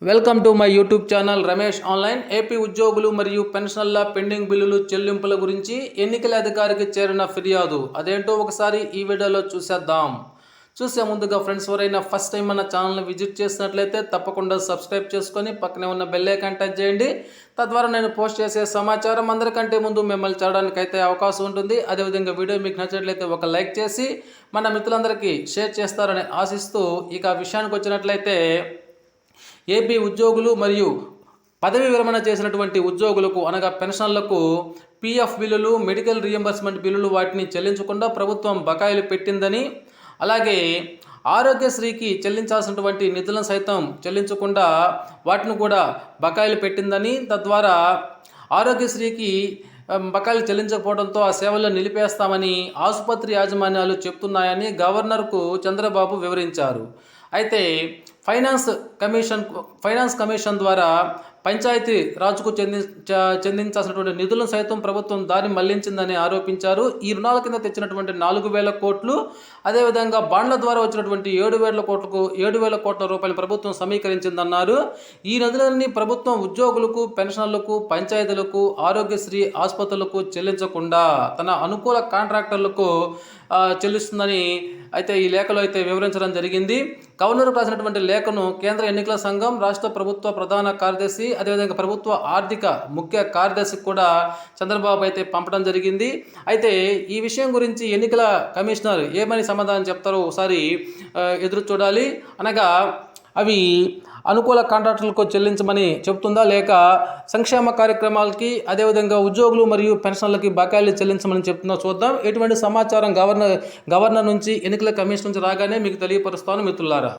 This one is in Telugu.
Welcome to my YouTube channel Ramesh online. AP ఉద్యోగులు మరియు పెన్షనర్ల పెండింగ్ బిల్లులు చెల్లింపుల గురించి ఎన్నికల అధికారికి చేరిన ఫిర్యాదు అదేంటో ఒకసారి ఈ వీడియోలో చూసేద్దాం. చూసే ముందుగా ఫ్రెండ్స్, ఎవరైనా ఫస్ట్ టైం మన ఛానల్ని విజిట్ చేసినట్లయితే తప్పకుండా సబ్స్క్రైబ్ చేసుకొని పక్కనే ఉన్న బెల్ ఐకాన్ టచ్ చేయండి. తద్వారా నేను పోస్ట్ చేసే సమాచారం అందరికంటే ముందు మిమ్మల్ని చూడడానికి అయితే అవకాశం ఉంటుంది. అదేవిధంగా వీడియో మీకు నచ్చినట్లయితే ఒక లైక్ చేసి మన మిత్రులందరికీ షేర్ చేస్తారని ఆశిస్తూ ఇక విషయానికి వచ్చినట్లయితే, ఏపీ ఉద్యోగులు మరియు పదవి విరమణ చేసినటువంటి ఉద్యోగులకు అనగా పెన్షన్లకు పీఎఫ్ బిల్లులు, మెడికల్ రియంబర్స్మెంట్ బిల్లులు వాటిని చెల్లించకుండా ప్రభుత్వం బకాయిలు పెట్టిందని, అలాగే ఆరోగ్యశ్రీకి చెల్లించాల్సినటువంటి నిధులను సైతం చెల్లించకుండా వాటిని కూడా బకాయిలు పెట్టిందని, తద్వారా ఆరోగ్యశ్రీకి బకాయిలు చెల్లించకపోవడంతో ఆ సేవలను నిలిపేస్తామని ఆసుపత్రి యాజమాన్యాలు చెప్తున్నాయని గవర్నర్కు చంద్రబాబు వివరించారు. అయితే ఫైనాన్స్ కమిషన్ ద్వారా పంచాయతీ రాజుకు చెందించాల్సినటువంటి నిధులను సైతం ప్రభుత్వం దారి మళ్లించిందని ఆరోపించారు. ఈ రుణాల కింద తెచ్చినటువంటి 4,000 కోట్లు, అదేవిధంగా బాండ్ల ద్వారా వచ్చినటువంటి 7,000 కోట్ల రూపాయలు ప్రభుత్వం సమీకరించిందన్నారు. ఈ నిధులన్నీ ప్రభుత్వం ఉద్యోగులకు, పెన్షనర్లకు, పంచాయతీలకు, ఆరోగ్యశ్రీ ఆసుపత్రులకు చెల్లించకుండా తన అనుకూల కాంట్రాక్టర్లకు చెల్లిస్తుందని అయితే ఈ లేఖలో అయితే వివరించడం జరిగింది. గవర్నర్కు రాసినటువంటి లేఖను కేంద్ర ఎన్నికల సంఘం, రాష్ట్ర ప్రభుత్వ ప్రధాన కార్యదర్శి, అదేవిధంగా ప్రభుత్వ ఆర్థిక ముఖ్య కార్యదర్శికి కూడా చంద్రబాబు అయితే పంపడం జరిగింది. అయితే ఈ విషయం గురించి ఎన్నికల కమిషనర్ ఏమని సమాధానం చెప్తారో ఒకసారి ఎదురు చూడాలి. అనగా అవి అనుకూల కాంట్రాక్టులకు చెల్లించమని చెబుతుందా, లేక సంక్షేమ కార్యక్రమాలకి అదేవిధంగా ఉద్యోగులు మరియు పెన్షన్లకి బకాయిలు చెల్లించమని చెప్తుందో చూద్దాం. ఎటువంటి సమాచారం గవర్నర్ నుంచి, ఎన్నికల కమిషన్ నుంచి రాగానే మీకు తెలియపరుస్తాను మిత్రులారా.